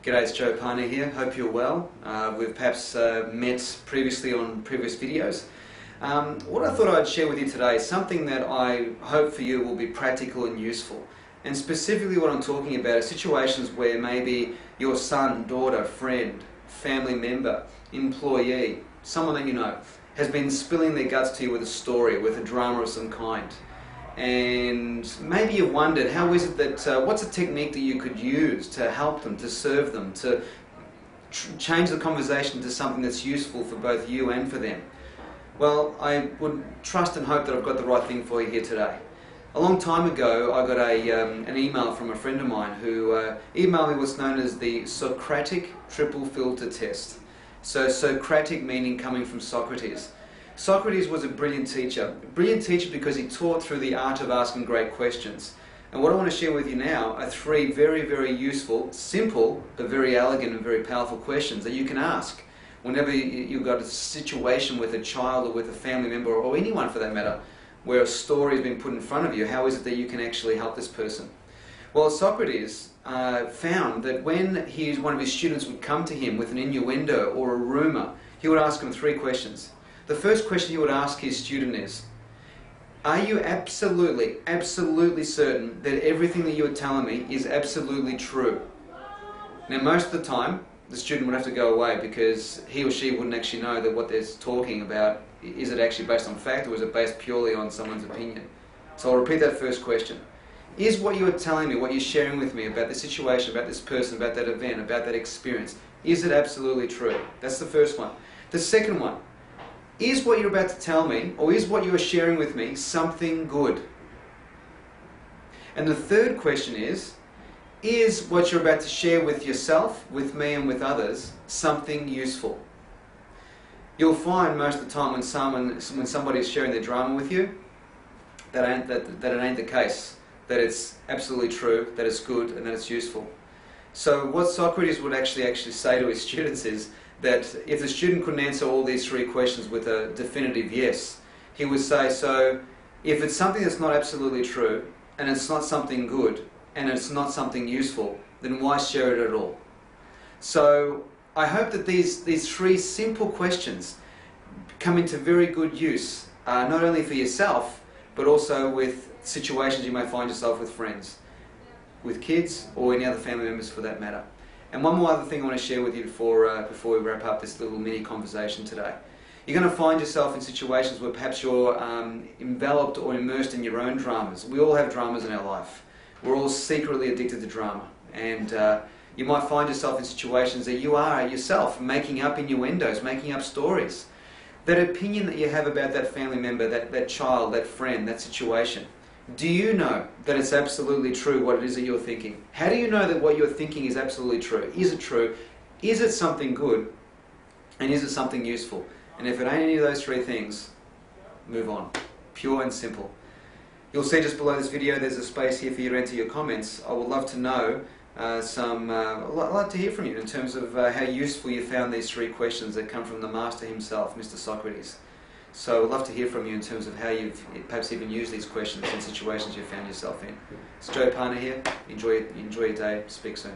G'day, it's Pane here. Hope you're well. We've perhaps met previously on previous videos. What I thought I'd share with you today is something that I hope for you will be practical and useful. And specifically what I'm talking about is situations where maybe your son, daughter, friend, family member, employee, someone that you know, has been spilling their guts to you with a story, with a drama of some kind. And maybe you've wondered, how is it that, what's a technique that you could use to help them, to serve them, to change the conversation to something that's useful for both you and for them? Well, I would trust and hope that I've got the right thing for you here today. A long time ago, I got an email from a friend of mine who emailed me what's known as the Socratic triple filter test. So Socratic meaning coming from Socrates. Socrates was a brilliant teacher because he taught through the art of asking great questions. And what I want to share with you now are three very, very useful, simple, but very elegant and very powerful questions that you can ask whenever you've got a situation with a child or with a family member or anyone for that matter, where a story has been put in front of you. How is it that you can actually help this person? Well, Socrates found that when one of his students would come to him with an innuendo or a rumour, he would ask him three questions. The first question he would ask his student is, are you absolutely certain that everything that you are telling me is absolutely true? Now, most of the time, the student would have to go away because he or she wouldn't actually know that what they're talking about, is it actually based on fact or is it based purely on someone's opinion? So I'll repeat that first question. Is what you are telling me, what you're sharing with me about the situation, about this person, about that event, about that experience, is it absolutely true? That's the first one. The second one, is what you're about to tell me, or is what you are sharing with me, something good? And the third question is what you're about to share with yourself, with me and with others, something useful? You'll find most of the time when somebody is sharing their drama with you, that it ain't the case, that it's absolutely true, that it's good and that it's useful. So what Socrates would actually say to his students is that if the student couldn't answer all these three questions with a definitive yes, he would say, so if it's something that's not absolutely true, and it's not something good, and it's not something useful, then why share it at all? So I hope that these three simple questions come into very good use, not only for yourself, but also with situations you may find yourself with friends, with kids, or any other family members for that matter. And one more other thing I want to share with you before we wrap up this little mini conversation today. You're going to find yourself in situations where perhaps you're enveloped or immersed in your own dramas. We all have dramas in our life. We're all secretly addicted to drama. And you might find yourself in situations that you are yourself making up innuendos, making up stories. That opinion that you have about that family member, that child, that friend, that situation. Do you know that it's absolutely true what it is that you're thinking? How do you know that what you're thinking is absolutely true? Is it true? Is it something good? And is it something useful? And if it ain't any of those three things, move on. Pure and simple. You'll see just below this video there's a space here for you to enter your comments. I would love to know I'd like to hear from you in terms of how useful you found these three questions that come from the master himself, Mr. Socrates. So I'd love to hear from you in terms of how you've perhaps even used these questions in situations you've found yourself in. It's Pane here. Enjoy your day. Speak soon.